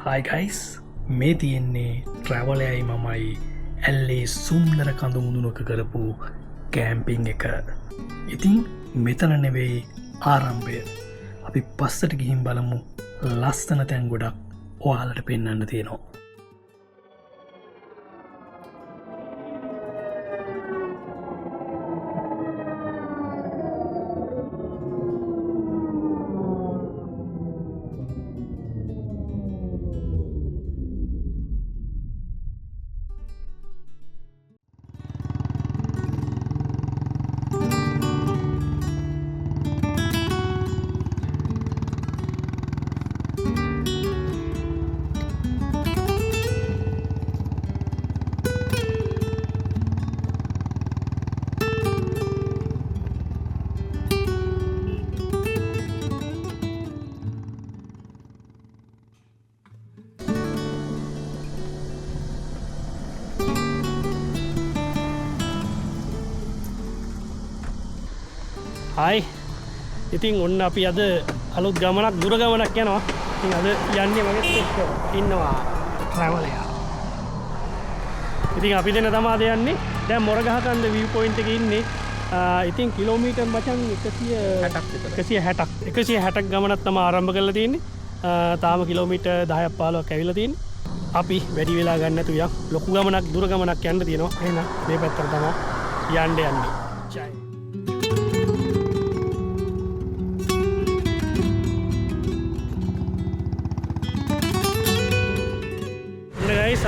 හයි guys මේ තියෙන්නේ ට්‍රැවලයයි මමයි ඇල්ලේ සුන්දර කඳු මුදුනක කරපු කෑම්පිං එක. ඉතින් මෙතන නෙවෙයි ආරම්භය. අපි පස්සට ගිහින් බලමු ලස්සන තැන් ගොඩක් ඔයාලට පෙන්වන්න තියෙනවා. හයි ඉතින් ඔන්න අපි අද අලුත් ගමනක් දුර ගමනක් යනවා. ඉතින් අද යන්නේ මගෙත් එක්ක ඉන්නවා ට්‍රැවලයා. ඉතින් අපි දෙන්න තමයි අද යන්නේ. දැන් මොරගහකන්ද view point එකේ ඉන්නේ. ඉතින් කිලෝමීටර් මචං 160ක් ගමනක් තමයි ආරම්භ කරලා තියෙන්නේ. තාම කිලෝමීටර් 10ක් 15ක් ඇවිල්ලා තියෙන්නේ. අපි වැඩි වෙලා ගන්න නැතු යම් ලොකු ගමනක් දුර ගමනක් යන්න තියෙනවා. එහෙනම් මේ පැත්තට තමයි යන්නේ. ජය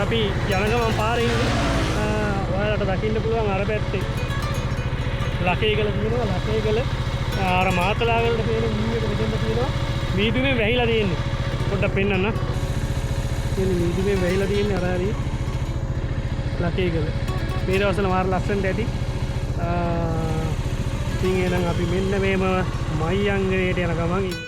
අපි යන ගමන් පාරේ ඉන්නේ. ඔයාලට දකින්න පුළුවන් අර පැත්තේ ලකේගල තියෙනවා. ලකේගල අර මාතලා වලට පේන view එක මෙතෙන්ද තියෙනවා. මීදුමෙන් වැහිලා තියෙන්නේ. පොඩ්ඩක් පෙන්නන්න. කියන්නේ මීදුමෙන් වැහිලා තියෙන්නේ අර හරිය ලකේගල. මේ දවස්වල මාර ලස්සනට ඇති. ඉතින් එහෙනම් අපි මෙන්න මේම මයංගනේට යන ගමන් ඉන්නේ.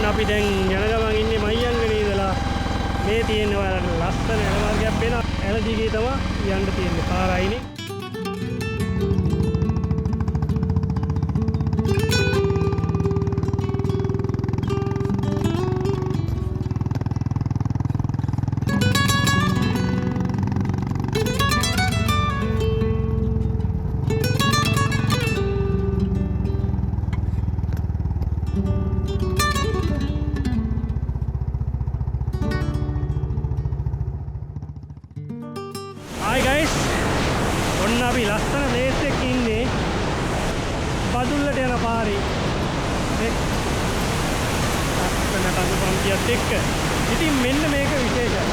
අපි දැන් යන ගමන් ඉන්නේ මයංගනේ ඉඳලා මේ තියෙන ඔයාලට ලස්සන යන මාර්ගයක් වෙනවා. එළ දිගේ තමයි යන්න තියෙන්නේ පාරයිනේ. Hi guys, ඔන්න අපි ලස්සන ලේස් එකක ඉන්නේ බදුල්ලට යන පාරේ. ලස්සන කඳු පන්තියත් එක්ක. ඉතින් මෙන්න මේක විශේෂයි.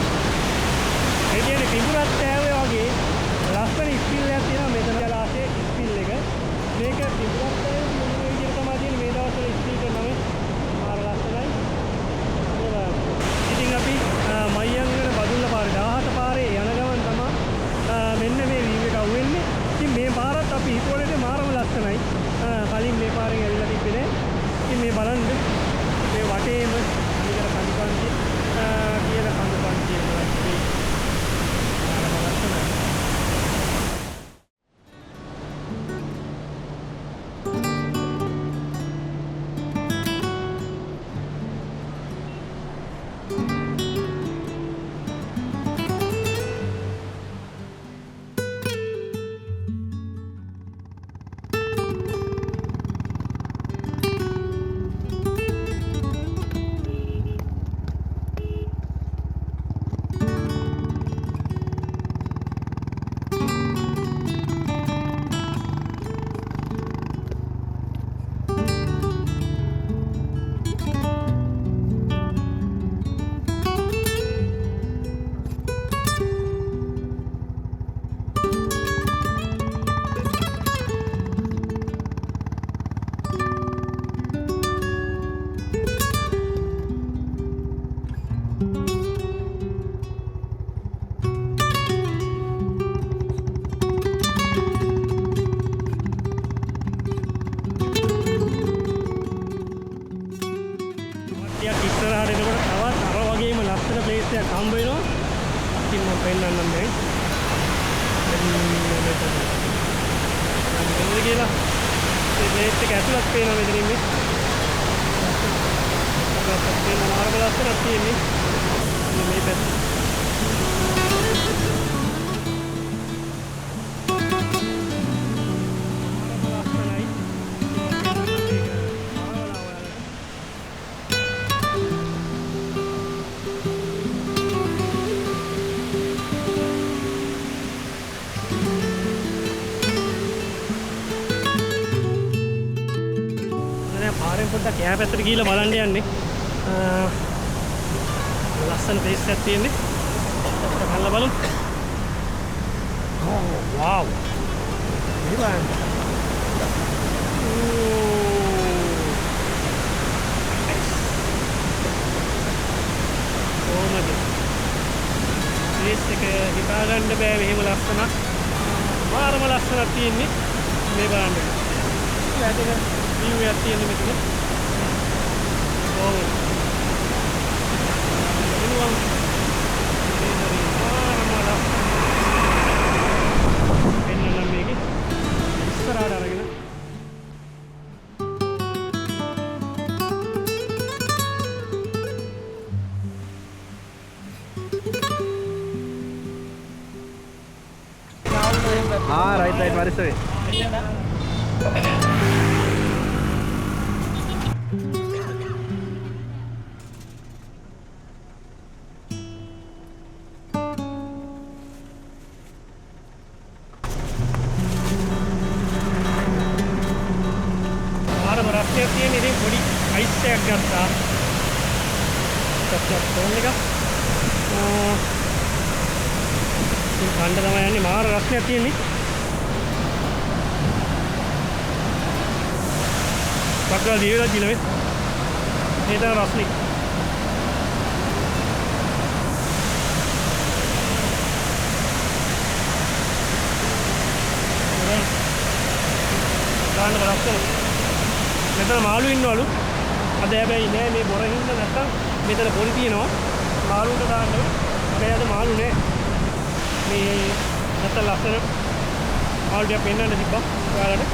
ඒ කියන්නේ පිඹුරත් ඈවේ වගේ ලස්සන ස්පිල් එකක් තියෙනවා මෙතන ජලාශයේ ස්පිල් එක. මේක පිඹුරත් ඈවේ මොන විදිහට තමයි තියෙන්නේ මේ දවස්වල ස්පිල් කරනම මාර ලස්සනයි. ඉතින් අපි මයංගන බදුල්ල පාරේ 17 පාරේ යන ගමන් තමයි මෙන්න මේ වීව් එක අහුවෙන්නේ. ඉතින් මේ පාරත් අපි හිතුවනේ මාරම ලස්සනයි. කලින් මේ පාරෙන් ඇවිල්ලා තිබ්බේ නෑ. ඉතින් මේ බලන්න මේ වටේම අනිතර කඳුපන්ති කියන කඳුපන්තිය වලදී මාරම ලස්සනයි. ප්ලේස් එකක් හම්බ වෙනවා. ඉතින් මම පෙන්නන්නම් දැන්. මෙතන කියලා මේ ප්ලේස් එක ඇතුළත් පේනවා මෙතනින් මේ. අපිට පේන මාර්ග ලස්සනක් තියෙන්නේ. මේ පැත්තේ. පාරෙන් පොඩ්ඩක් එහා පැත්තට ගිහිල්ලා බලන්න යන්නේ. ලස්සන ප්ලේස් එකක් තියෙන්නේ. අපිට බලලා බලමු. ඕ වව්. මේ බලන්න. කොහොමද? ප්ලේස් එක හිතා ගන්න බෑ මෙහෙම ලස්සනක්. මාරම ලස්සනක් තියෙන්නේ. මේ බලන්න. වැදගත් view එකක් තියෙන්නේ මෙතන. ඕ. එනවා. එන්නම් මේකේ. ඉස්සරහට අරගෙන. right Maris way. ගන්න තමයි යන්නේ මාර රස්නයක් තියෙන්නේ. බක්කලා දීලා දිනවේ. මේ තමයි රස්නේ. ගන්න රස්නේ. මෙතන මාළු ඉන්නවලු. අද හැබැයි නෑ මේ බොර හින්දා නැත්තම් මෙතන පොඩි තියෙනවා. මාළුන්ට දාන්න. හැබැයි අද මාළු නෑ. මේ නැත්නම් ලස්සන ආල්ඩියක් පෙන්නන්න තිබ්බා ඔයාලට.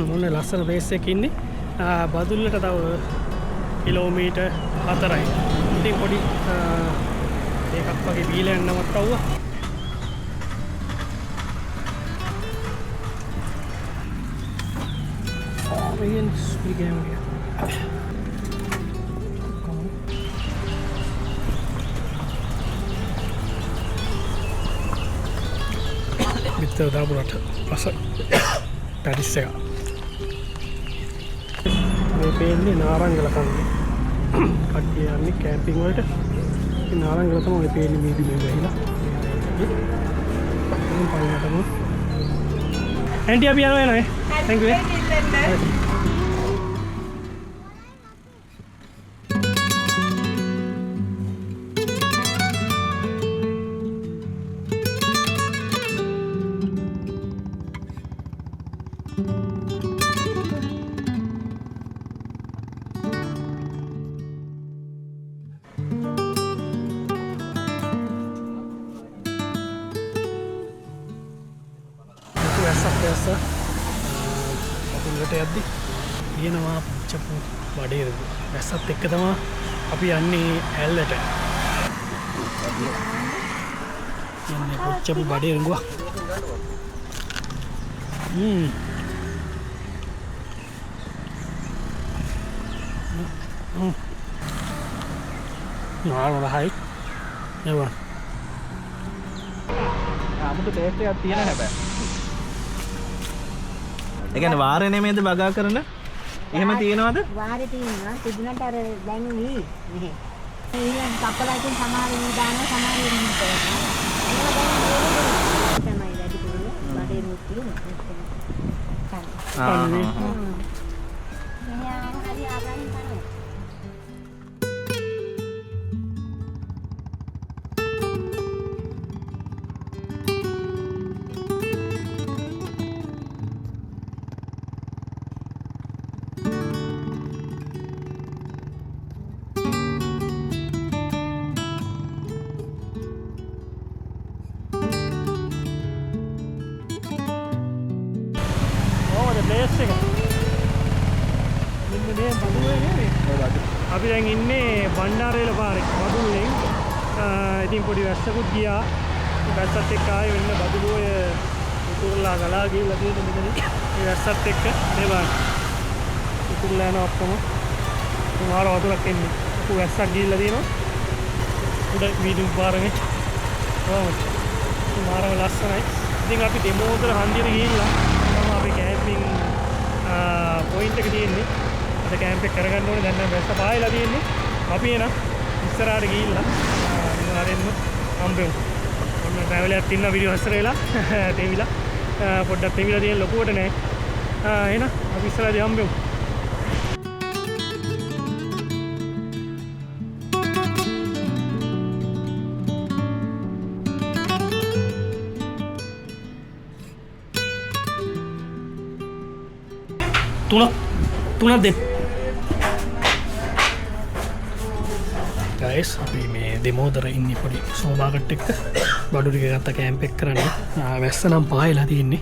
මොන ලස්සන ප්ලේස් එකක ඉන්නේ. බදුල්ලට තව කිලෝමීටර් 4යි. ඉතින් පොඩි එකක් වගේ බීලා යන්නවත් આવුවා. මේන් ස්පීකර් එක. විතර දාපුරට පස්ස පැටිස් එක. මේ පේන්නේ නාරංගල කන්නේ. කට්ටිය යන්නේ කැම්පින් වලට. ඉතින් නාරංගල තමයි පේන්නේ මේ දිනේ ගිහිලා. මම පයින්නටම. ඇන්ටි අපි යනවා නේද? Thank you. අපිට යද්දි කියනවා පුච්චපු බඩේරුව. වැස්සත් එක්ක තමයි අපි යන්නේ ඇල්ලට. යන්නේ පුච්චපු බඩේරුව. රහයි ඒවා 아무도 ටේස්ට් එකක් තියෙන හැබැයි. ඒ කියන්නේ වාරේ නෙමෙයිද බගා කරන? එහෙම තියෙනවද? වාරේ තියෙනවා. තිබුණාට අර දැන් වී මෙහෙ. ඊළඟ කපලාකින් සමහර වී දානවා සමහර වී කරනවා. ඒවා දැන් තමයි වැඩි පුරුදු. බඩේ රොටි මෙයා හරි ආගන්න කරනවා. ප්ලේස් එක මෙන්න මේ බඩුවේ නේ අපි දැන් ඉන්නේ බණ්ඩාරවේල පාරේ බඩුල්ලෙන් ඉතින් පොඩි වැස්සකුත් ගියා වැස්සත් එක්ක ආයෙ වෙන්න බඩුලෝය උතුරලා ගලා ගිහලා තියෙන මෙතන මේ වැස්සත් එක්ක මේ බලන්න උතුරලා යන ඔක්කොම මාර වතුරක් එන්නේ අපු වැස්සක් ගිහලා තියෙනවා උඩ වීදුරු පාරේ කොහොමද මාරම ලස්සනයි ඉතින් අපි දෙමෝතර හන්දියට ගිහිල්ලා අපි කැම්පින් පොයින්ට් එක තියෙන්නේ අද කැම්ප් එක කරගන්න ඕනේ දැන් නම් වැස්ස පායලා තියෙන්නේ අපි එන ඉස්සරහට ගිහිල්ලා ඉස්සරහින්ම හම්බෙමු ඔන්න ට්‍රැවල් එකක් තින්න වීඩියෝ හස්තර වෙලා තේවිලා පොඩ්ඩක් තේවිලා තියෙන ලොකුවට නෑ එහෙනම් අපි ඉස්සරහදී හම්බෙමු තුනක් දෙන්න ගයිස් අපි මේ දෙමෝදර ඉන්නේ පොඩි සෝමාකට් එක්ක බඩු ටික ගත්ත කැම්ප් එක කරන්න වැස්ස නම් පායලා තියෙන්නේ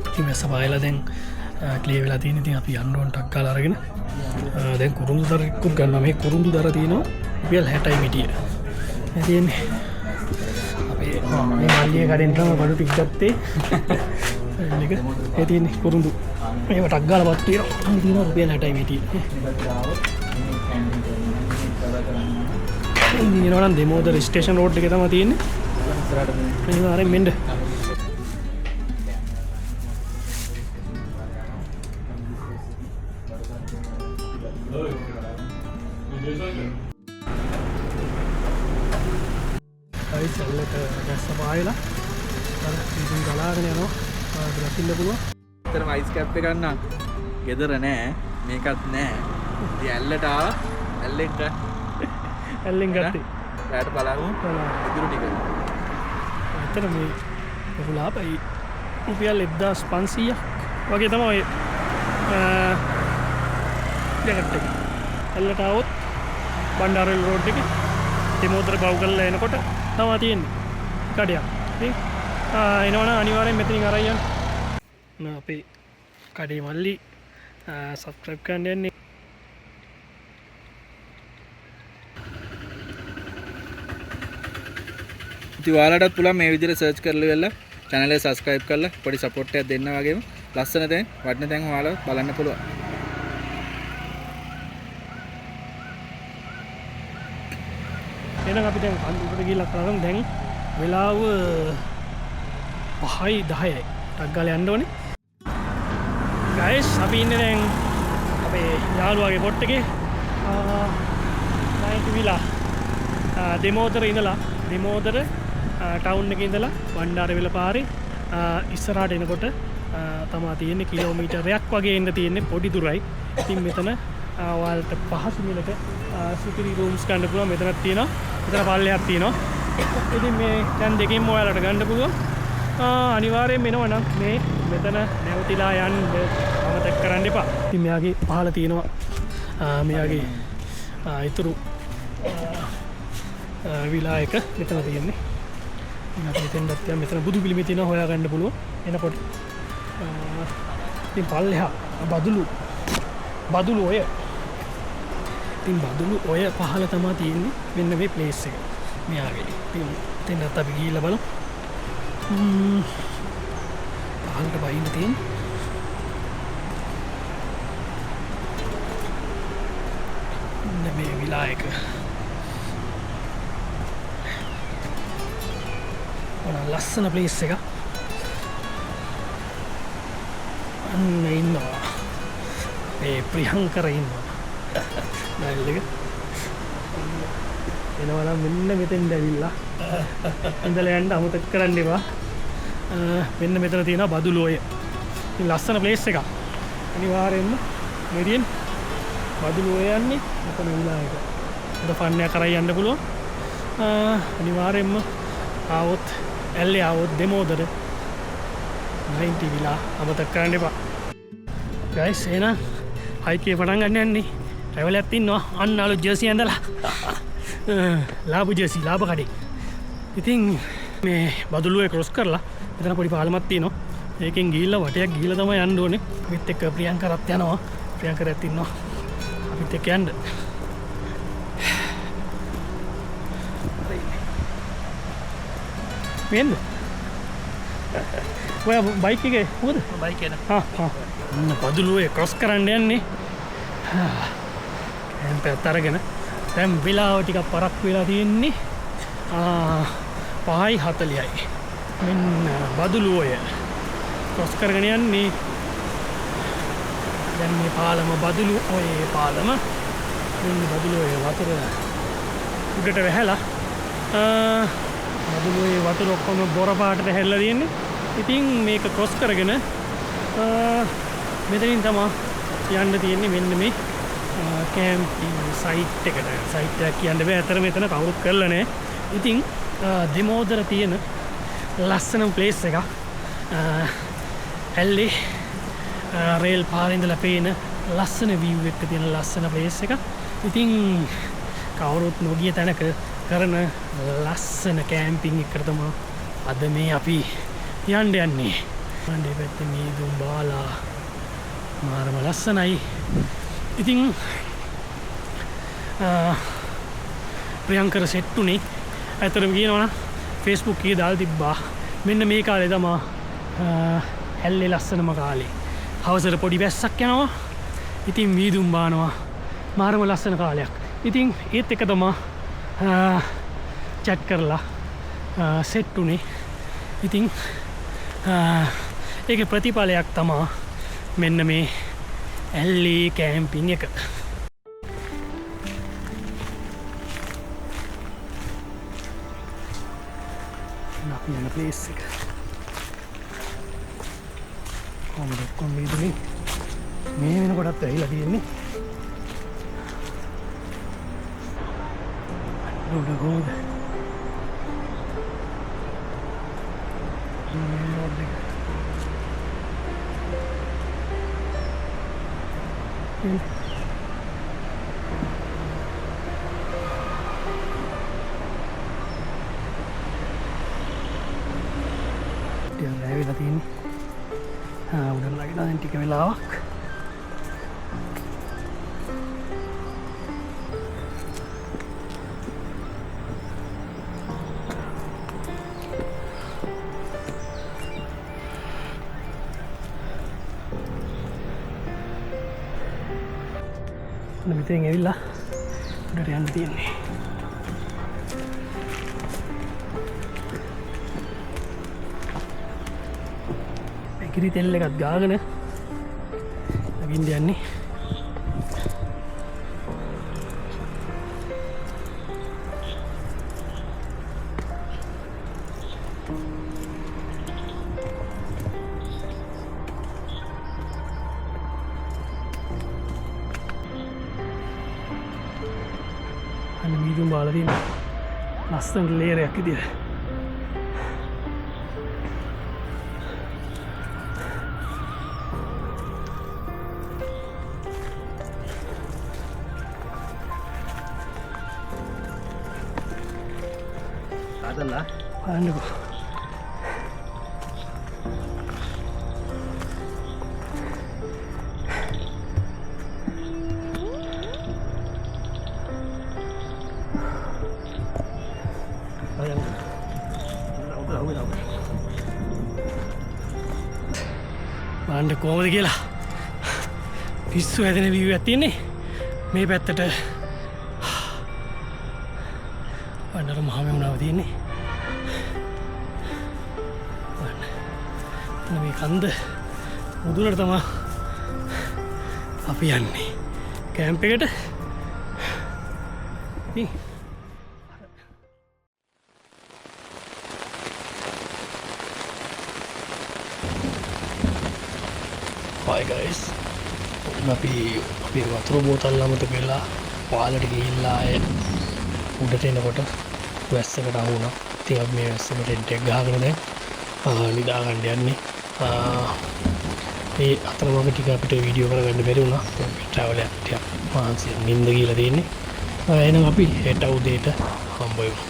ඉතින් වැස්ස පායලා දැන් ක්ලියර් වෙලා තියෙන ඉතින් අපි යන්න ඕන ටක් ගාලා අරගෙන දැන් කුරුඳු දරකුත් ගන්නවා මේ කුරුඳු දර තියෙනවා රුපියල් 60යි මිටිය තියෙන්නේ අපේ මේ මල්ලිය කඩෙන් තමයි බඩු ටික ගත්තේ ඒක ඒ තියෙන්නේ කුරුඳු මේව ටක් ගාලා වත් තියෙනවා මේ තියෙනවා රුපියල් 60යි මිටිය ඉතින් නම් දෙමෝදර ස්ටේෂන් රෝඩ් එකේ තමයි තියෙන්නේ මේ ආරෙන් මෙන්න අයි සල්ලට ගැස්ස පායලා අර ඉතින් ගලාගෙන යනවා දකින්න පුළුවන්. ඇත්තටම අයිස් කැප් එක ගන්න ගෙදර නෑ මේකත් නෑ. ඉතින් ඇල්ලට ආවා ඇල්ලෙන් ගත්තේ. රැට බලමු. ඉදිරි ටික. ඇත්තට මේ රුලාපයි රුපියල් 1500ක් වගේ තමයි ජැකට් එක. ඇල්ලට આવොත් බණ්ඩාරවේල රෝඩ් එකේ දෙමෝදර බව් කරලා එනකොට තමයි තියෙන්නේ. කඩයක්. ඉතින් එනවනම් අනිවාර්යෙන් මෙතනින් අරන් යන්න. අපේ කඩේ මල්ලි සබ්ස්ක්‍රයිබ් කරන්න යන්නේ. ඉතින් ඔයාලටත් පුළුවන් මේ විදිහට සර්ච් කරලා ඉවරලා channel එක subscribe කරලා පොඩි support එකක් දෙන්න වගේම ලස්සන තැන් වටින තැන් ඔයාලා බලන්න පුළුවන්. එහෙනම් අපි දැන් කන්දුකට ගිහිල්ලා කරන් දැන් වෙලාව 5:10යි. ටක් ගාලා යන්න ඕනේ. ගයිස් අපි ඉන්නේ දැන් අපේ යාළුවාගේ පොට් එකේ නයිට් විලා දෙමෝදර ඉඳලා දෙමෝදර ටවුන් එකේ ඉඳලා බණ්ඩාරවේල පාරේ ඉස්සරහට එනකොට තමා තියෙන්නේ කිලෝමීටරයක් වගේ එන්න තියෙන්නේ පොඩි දුරයි. ඉතින් මෙතන ඔයාලට පහසු මිලට සිකිරි රූම්ස් ගන්න පුළුවන්. මෙතනක් තියෙනවා. මෙතන පල්ලෙයක් තියෙනවා. ඉතින් මේ දැන් දෙකෙන්ම ඔයාලට ගන්න පුළුවන්. අනිවාර්යයෙන්ම එනවා නම් මේ මෙතන නැවතිලා යන්න අමතක කරන්න එපා. ඉතින් මෙයාගේ පහළ තියෙනවා මෙයාගේ ඉතුරු විලා එක මෙතන තියෙන්නේ. අපි හිතෙන්වත් මෙතන බුදු පිළිම තියෙනවා හොයාගන්න පුළුවන්. එනකොට ඉතින් පල්ලෙහා බදුළු ඔය ඉතින් බදුළු ඔය පහළ තමයි තියෙන්නේ මෙන්න මේ ප්ලේස් එක මෙයාගේ. ඉතින් එතනත් අපි ගිහිල්ලා බලමු. පහළට බහින්න තියෙන්නේ මේ විලා එක. මොන ලස්සන ප්ලේස් එක. අන්න ඉන්නවා. මේ ප්‍රියංකර ඉන්නවා. නයිල් එක. එනවා නම් මෙන්න මෙතෙන් ඇවිල්ලා. ඉඳලා යන්න අමතක කරන්න එපා. මෙන්න මෙතන තියෙනවා බදුලෝය. ඉතින් ලස්සන ප්ලේස් එකක්. අනිවාර්යෙන්ම මෙරියෙන් බදුලෝය යන්නේ මෙතන විලා එක. අද ෆන් එකක් කරලා යන්න පුළුවන්. අනිවාර්යෙන්ම ආවොත් ඇල්ලේ ආවොත් දෙමෝදර 90 විලා අමතක කරන්න එපා. ගයිස් එහෙනම් හයික් එක පටන් ගන්න යන්නේ. ට්‍රැවල් එකක් ඉන්නවා. අන්න අලුත් ජර්සි ඇඳලා. ලාභ ජර්සි ලාභ කඩේ. ඉතින් මේ බදුලුවේ ක්‍රොස් කරලා මෙතන පොඩි පාලමක් තියෙනවා. ඒකෙන් ගිහිල්ලා වටයක් ගිහිල්ලා තමයි යන්න ඕනේ. අපිත් එක්ක ප්‍රියංකරත් යනවා. ප්‍රියංකරත් ඉන්නවා. අපිත් එක්ක යන්න. වෙන්න. ඔය බයික් එකේ මොකද? බයික් එක. බදුලුවේ ක්‍රොස් කරන්න යන්නේ. කැම්ප් අරගෙන දැන් වෙලාව ටිකක් පරක් වෙලා තියෙන්නේ 5:40යි. මෙන්න බදුලුවය ක්‍රොස් කරගෙන යන්නේ. දැන් මේ පාලම බදුලු ඔය පාලම මෙන්න බදුලුවේ වතුර උඩට වැහැලා බදුලුවේ වතුර ඔක්කොම බොර පාටට හැරිලා තියෙන්නේ. ඉතින් මේක ක්‍රොස් කරගෙන මෙතනින් තමයි යන්න තියෙන්නේ මෙන්න මේ කැම්පින් සයිට් එකට. සයිට් එකක් කියන්න බෑ. අතර මෙතන කවුරුත් කරලා නැහැ. ඉතින් දෙමෝදර තියෙන ලස්සන ප්ලේස් එකක්. ඇල්ලේ රේල් පාරේ ඉඳලා පේන ලස්සන view එකක තියෙන ලස්සන ප්ලේස් එකක්. ඉතින් කවුරුත් නොගිය තැනක කරන ලස්සන කැම්පින් එකකට තමයි අද මේ අපි යන්න යන්නේ. මණ්ඩේ පැත්තේ මීදුම් බාලා මාරම ලස්සනයි. ඉතින් ප්‍රියංකර සෙට්ටුනේ ඇතරම කියනවනම් ෆේස්බුක් එකේ දාලා තිබ්බා. මෙන්න මේ කාලේ තමයි ඇල්ලේ ලස්සනම කාලේ. හවසට පොඩි වැස්සක් යනවා. ඉතින් මීදුම් බානවා. මාරම ලස්සන කාලයක්. ඉතින් ඒත් එක තමයි චැට් කරලා සෙට්ටුනේ. ඉතින් ඒකේ ප්‍රතිඵලයක් තමයි මෙන්න මේ ඇල්ලේ කැම්පින් එක. අපි යන ප්ලේස් එක. කොහොමද කොම්බිදුනේ මේ වෙනකොටත් ඇවිල්ලා තියෙන්නේ. රෝඩ ගෝද. ඇවිල්ලා තියෙන්නේ. උඩට නගිනවා දැන් ටික වෙලාවක්. මෙතෙන් ඇවිල්ලා උඩට යන්න තියෙන්නේ. කිරි තෙල් එකත් ගාගෙන නගින්න යන්නේ. අන්න මීදුම් බාලා තියෙන ලස්සන ලේයරයක් විදියට. Adalah. Ano? Ayan. බලන්න කොහොමද කියලා. පිස්සු හැදෙන view එකක් තියෙන්නේ. මේ පැත්තට වන්නර මහමෙවුණාව තියෙන්නේ මේ කන්ද මුදුනට තමා අපි යන්නේ කැම්ප් එකට Hi guys, අපි අපේ වතුර බෝතල් අමතක වෙලා පාලට ගිහිල්ලා උඩට එනකොට වැස්සකට අහු වුණා. ඉතින් අපි මේ වැස්සට ටෙන්ට් එක ගහගෙන දැන් නිදා ගන්න යන්නේ. මේ අතරමඟ ටික අපිට වීඩියෝ කරගන්න බැරි වුණා. ට්‍රැවල් එක ටික මානසික නිින්ද ගිහලා තියෙන්නේ. එහෙනම් අපි හෙට උදේට හම්බ වෙමු.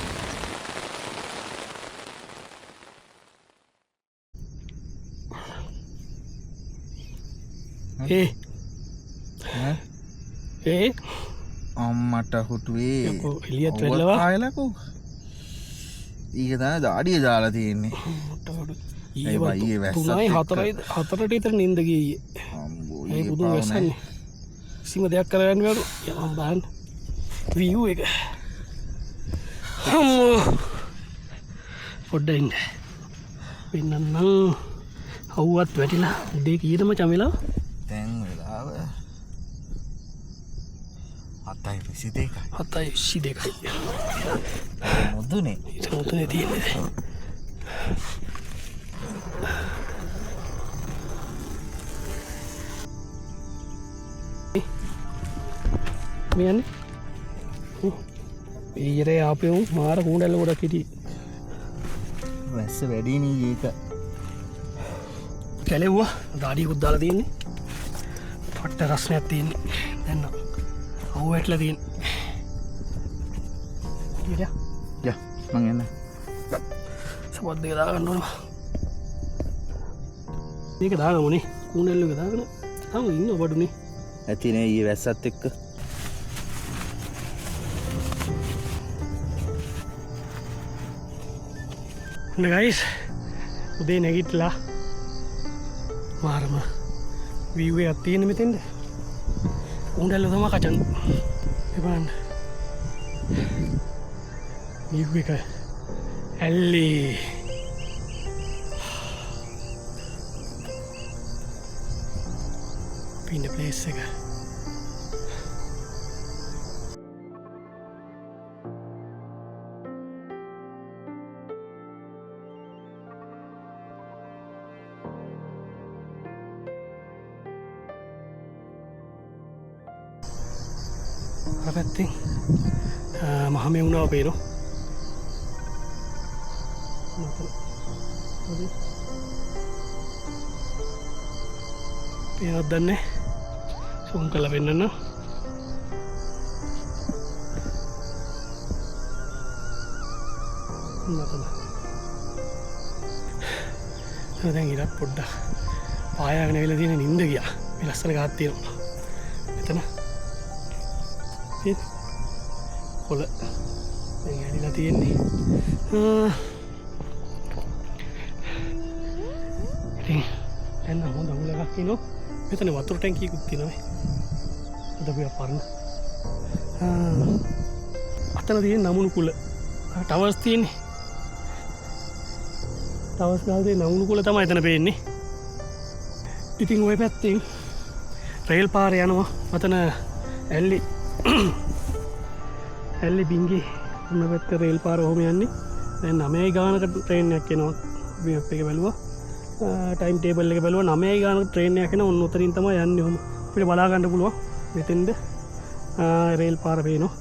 අම්මට හුටුවේ එලියත් වෙල්ලවා ආයලකෝ ඊක තමයි දාඩිය දාලා තියෙන්නේ ඊයේ තුනයි හතරට විතර නින්ද ගියේ ඒ පුදුම වැස්සන්නේ කිසිම දෙයක් කරගන්න බැරු යමන් බලන්න view එක අම්මෝ පොඩ්ඩක් ඉන්න වෙනනම් අවුවත් වැටිලා උදේ කීයටම චමිලා දැන් වෙලාව 7:22 මුදුනේ මුදුනේ තියෙන්නේ මේ යන්නේ ඊයේ ආපෙමු මාර කුණ්ඩල්ල ගොඩක් හිටියේ වැස්ස වැඩි නේ ඒක කැලෙව්වා දාඩියකුත් දාලා තියෙන්නේ පට්ට රස්නයක් තියෙන්නේ දැන් අවු වැටලා තියෙන්නේ ඊට යා මං යන්න සපත් දෙක දාගන්න ඕන මේක දාගමුනේ කුණ්ඩල්ල එක දාගෙන තාම ඉන්න බඩුනේ ඇති නේ ඊයේ වැස්සත් එක්ක ගයිස් උදේ නැගිටලා මාරම view එකක් තියෙන මෙතෙන්ද උණ්ඩල්ල තමයි කචන් එපන්න view එක ඇල්ලි පින්න ප්ලේස් එක පැත්තෙන් මහමෙවුනාව පේනවා පේනවත් දන්නේ සුම් කළ පෙන්නන්න දැන් ඉරත් පොඩ්ඩක් පායාගෙන වෙලා තියෙන නින්ද ගියා මේ ලස්සන ගහක් තියෙනවා මෙතන කොළ දැන් ඇලිලා තියෙන්නේ ඉතින් දැන් හොඳ අමුල එකක් ඉනෝ මෙතන වතුර ටැංකියකුත් තියෙනවා අද අපි පරණ අතන තියෙන නමුණු කුල ටවර්ස් තියෙන්නේ ටවර්ස් ගාල්දේ නමුණු කුල තමයි එතන පේන්නේ ඉතින් ওই පැත්තෙන් රේල් පාර යනවා අතන ඇල්ලි බිංගි උන්න පැත්ත රේල් පාර ඔහොම යන්නේ දැන් 9යි ගානකට ට්‍රේන් එකක් එනවා මේප් එක බැලුවා ටයිම් ටේබල් එක බැලුවා 9යි ගානකට ට්‍රේන් එකක් එනවා ඔන්න උතරින් තමයි යන්නේ ඔහොම අපිට බලා ගන්න පුළුවන් මෙතෙන්ද රේල් පාර පේනවා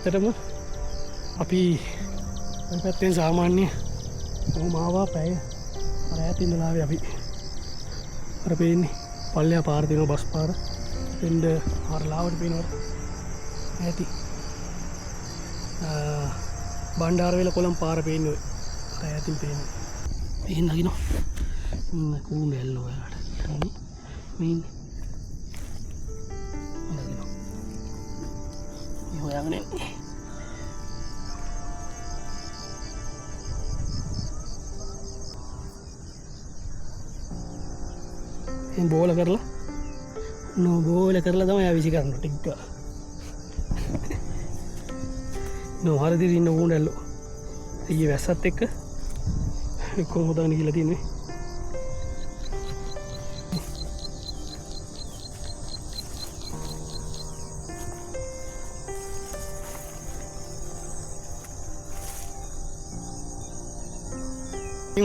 ඇත්තටම අපි පැත්තෙන් සාමාන්‍ය මාවා පැය රෑතිඳලාවේ අපි අර පේන්නේ පල්ලෙහා පාර තියෙනවා බස් පාර එන්න අර ලාවට පේනවා ඇති බණ්ඩාරවැල කොළඹ පාර පේන්නේ අර ඈතින් පේන්නේ එහෙන් නගිනවා කුණු ඇල්ල ඔයාලට මේ හොයාගෙන බෝල කරලා බෝල කරලා තමයි විසි කරන්න ටික්ක නොහරදිර ඉන්න ඌඩැල්ලෝ ඒ වැස්සත් එක්ක කොහොමදාන කියලා තියන්නේ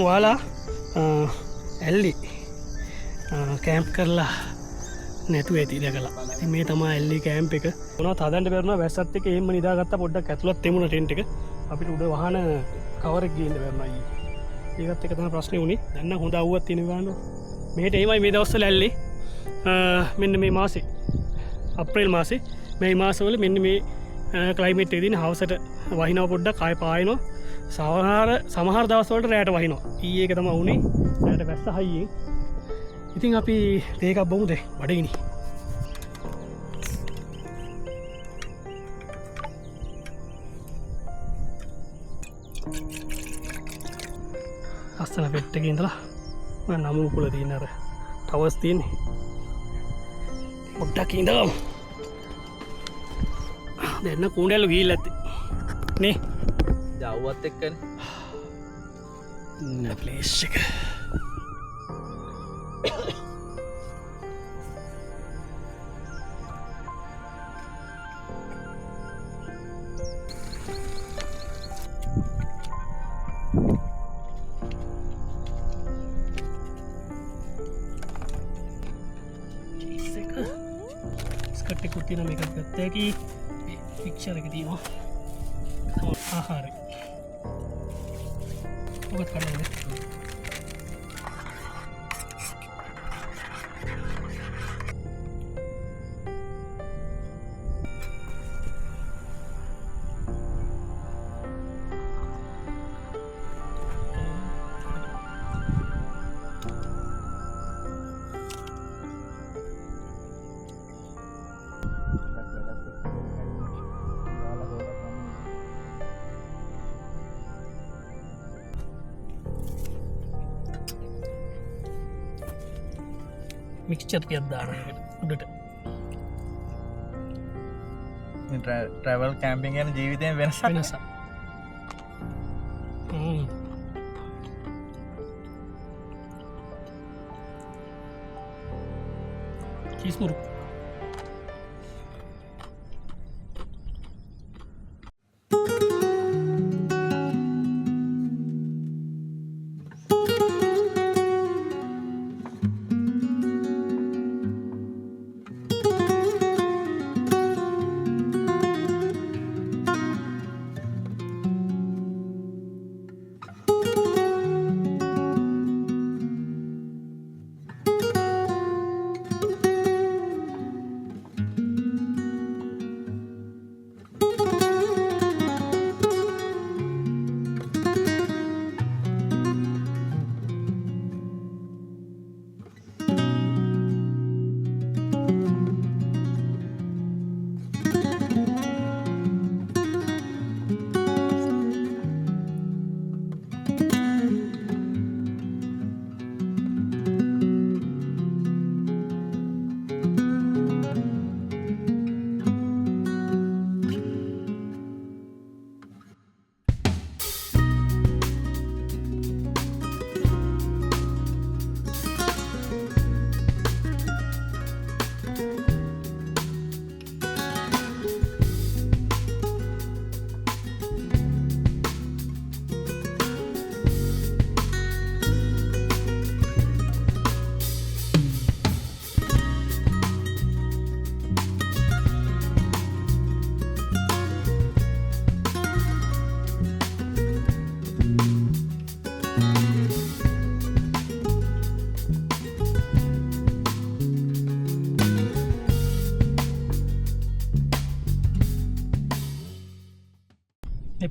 වාලා ඇල්ලි කෑම්ප් කරලා නැතු ඇති දැකලා මේ තමා එල්ලි කෑම්ප් එක මොනවා තදන්ට කරන වැස්සත් එක එහෙම නිදාගත්ත පොඩ්ඩක් ඇතුළත් තෙමුණ ටෙන්ට් එක අපිට උඩ වහන කවරක් ගේන්න බැරනවා අයියේ ඒකත් එක තමයි ප්‍රශ්නේ උනේ දැන් හොඳ අවුවක් තියෙන ගානෝ මේට එයිමයි මේ දවස්වල ඇල්ලි මෙන්න මේ මාසේ අප්‍රේල් මාසේ මේ මාසවල මෙන්න මේ ක්ලයිමේට් එකේ දින හවසට වහිනව පොඩ්ඩක් ආය පායනවා සමහර දවස්වලට රැයට වහිනවා ඊයේ එක තමයි උනේ රැයට වැස්ස හයියෙන් ඉතින් අපි තේකක් බොමුද බඩගිනි අස්සන පෙට්ටක ඉඳලා නමු කුල තියෙන අර ටවර්ස් තියෙන්නේ පොඩ්ඩක් ඉඳගමු දෙන්න කූඩැල්ලු ගිහිල්ලා ඇත්තේ නේ ජව්වත් එක්කනේ ප්ලේස් එක ස්කට්ටෙකුත් තියෙන මේකත් ගත්ත හැකි පික්චර් එක තියෙනවා ආහාරය ඔබත් කඩන්නේ මික්ස්චර් ටිකක් දාන්න උඩට ට්‍රැවල් කැම්පින් යන ජීවිතයෙන් වෙනසක් වෙනස චීස්මුරු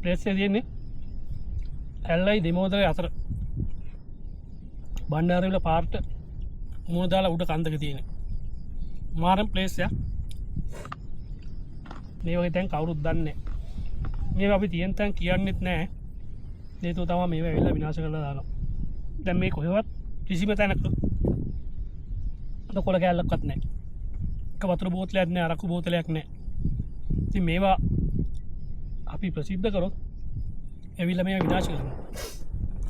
ප්ලේස් එක තියෙන්නේ ඇල්ලයි දෙමෝදරේ අතර බණ්ඩාරවිල පාර්ට මුණ දාලා උඩ කන්දක තියෙන මාරම් ප්ලේස් එක. මේ වගේ තැන් කවුරුත් දන්නේ නැහැ. මේවා අපි තියෙන තැන් කියන්නෙත් නැහැ. හේතුව තමයි මේවා වෙලා විනාශ කරලා දානවා. දැන් මේ කොහෙවත් කිසිම තැනක කොළ කෑල්ලක්වත් නැහැ. එක වතුර බෝතලයක් නැහැ, අරක්කු බෝතලයක් නැහැ. ඉතින් මේවා අපි ප්‍රසිද්ධ කරොත් ඇවිල්ලා මේවා විනාශ කරනවා.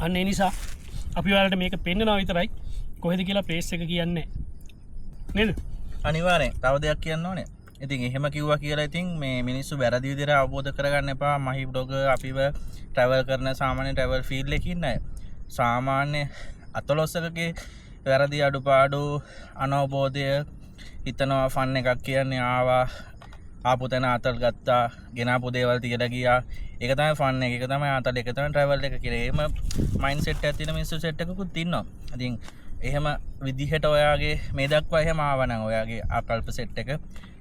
අන්න ඒ නිසා අපි ඔයාලට මේක පෙන්නනවා විතරයි. කොහෙද කියලා ප්ලේස් එක කියන්නේ නේද? අනිවාර්යෙන් තව දෙයක් කියන්න ඕනේ. ඉතින් එහෙම කිව්වා කියලා ඉතින් මේ මිනිස්සු වැරදි විදිහට අවබෝධ කරගන්න එපා. මහි බ්ලොග් අපිව ට්‍රැවල් කරන සාමාන්‍ය ට්‍රැවල් ෆීල්ඩ් එකේ ඉන්න අය. සාමාන්‍ය අතලොස්සකගේ වැරදි අඩුපාඩු අනවබෝධය හිතනවා ෆන් එකක් කියන්නේ ආපු තැන අතල් ගත්තා ගෙනාපු දේවල් තියලා ගියා. ඒක තමයි ෆන් එක. ඒක තමයි අතල් එක තමයි ට්‍රැවල් එක කියලා. එහෙම මයින්ඩ් සෙට් එකක් තියෙන මිනිස්සු සෙට් එකකුත් ඉන්නවා. ඉතින් එහෙම විදිහට ඔයාගේ මේ දක්වා එහෙම ආවනම් ඔයාගේ ආකල්ප සෙට් එක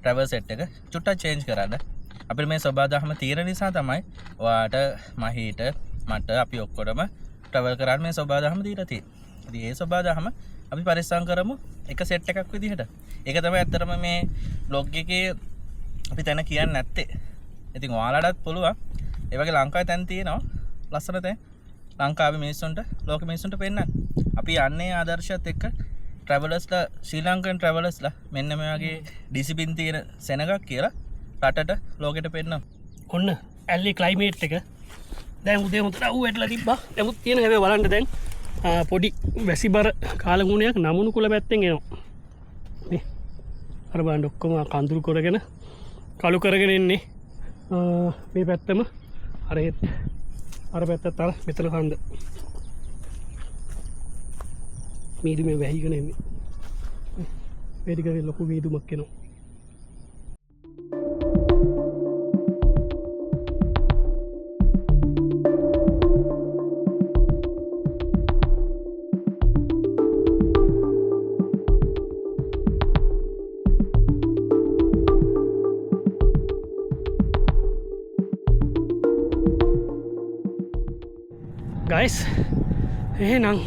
ට්‍රැවල් සෙට් එක චුට්ටක් චේන්ජ් කරන්න. අපිට මේ සබාදහම තියෙන නිසා තමයි ඔයාට මහීට මට අපි ඔක්කොටම ට්‍රැවල් කරන්න මේ සබාදහම දීලා තියෙන්නේ. ඉතින් ඒ සබාදහම අපි පරිස්සම් කරමු එක සෙට් එකක් විදිහට. ඒක තමයි ඇත්තටම මේ බ්ලොග් එකේ අපි තැන කියන්නේ නැත්තේ. ඉතින් ඔයාලටත් පුළුවන් ඒ වගේ ලංකාවේ තැන් තියෙනවා ලස්සන තැන් ලංකාවේ මිනිස්සුන්ට ලෝක මිනිස්සුන්ට පෙන්නන්න. අපි යන්නේ ආදර්ශයත් එක්ක ට්‍රැවලර්ස්ලා ශ්‍රී ලංකන් ට්‍රැවලර්ස්ලා මෙන්න මේ වගේ ඩිසිප්ලින් තියෙන සෙනගක් කියලා රටට ලෝකෙට පෙන්නනවා. ඔන්න ඇල්ලි ක්ලයිමේට් එක දැන් උදේ හොඳට අවු වැටලා තිබ්බා. නමුත් තියෙන හැබැයි බලන්න දැන් පොඩි වැසිබර කාලගුණයක් නමුණු කුල පැත්තෙන් එනවා. මේ අර බලන්න ඔක්කොම කඳුළු කරගෙන කළු කරගෙන එන්නේ මේ පැත්තම අර පැත්තත් අර මෙතන කන්ද මීදුමේ වැහිගෙන එන්නේ. වේදිකාවේ ලොකු මීදුමක් එනවා. ගයිස් එහෙනම්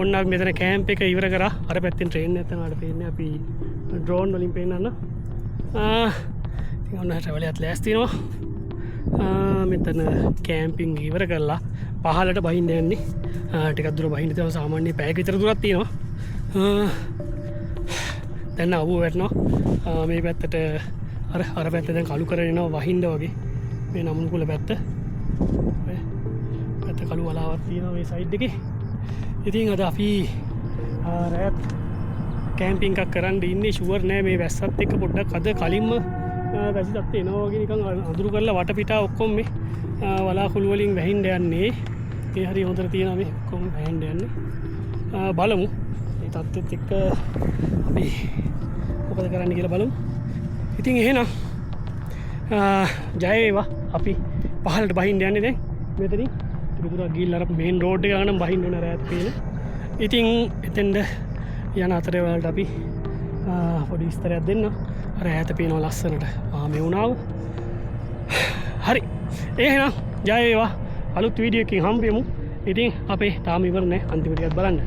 ඔන්න අපි මෙතන කෑම්ප් එක ඉවර කරා. අර පැත්තෙන් ට්‍රේන් එක තමයි පේන්නේ. අපි ඩ්‍රෝන් වලින් පේන්නන්න. ඉතින් ඔන්න ට්‍රැවල් එකත් ලෑස්ති වෙනවා. මෙතන කෑම්පින් ඉවර කරලා පහලට බහින්න යන්නේ. ටිකක් දුර බහින්න තියෙනවා. සාමාන්‍ය පැයක විතර දුරක් තියෙනවා. දැන් අවුව වැටෙනවා. මේ පැත්තට අර පැත්ත දැන් කළු කරගෙන එනවා වහින්න වගේ. මේ නමුණු කුල පැත්ත. කළු වලාවක් තියෙනවා මේ සයිඩ් එකේ. ඉතින් අද අපි රැත් කැම්පින් එකක් කරන්න ඉන්නේ. ෂුවර් නෑ මේ වැස්සත් එක්ක පොඩ්ඩක් අද කලින්ම වැසි තත්ත්වය එනවා වගේ නිකන් අඳුරු කරලා වටපිටා ඔක්කොම මේ වලාකුළු වලින් වැහින්න යන්නේ. ඒ හරි හොඳට තියෙනවා මේ ඔක්කොම වැහින්න යන්නේ. බලමු මේ තත්ත්වෙත් එක්ක අපි මොකද කරන්න කියලා බලමු. ඉතින් එහෙනම් ජය වේවා. අපි පහළට බහින්න යන්නේ දැන් මෙතනින්. දුරක් ගිහිල්ලා අර මේන් රෝඩ් එක ගන්න බහින්න ඕන රෑත් පේන. ඉතින් එතෙන්ද යන අතරේ වලට අපි පොඩි විස්තරයක් දෙන්න. අර ඈත පේනවා ලස්සනට මේ වුණාව. හරි. එහෙනම් ජය වේවා. අලුත් වීඩියෝ එකකින් හම්බෙමු. ඉතින් අපේ තාම ඉවර නෑ. අන්තිම ටිකත් බලන්න.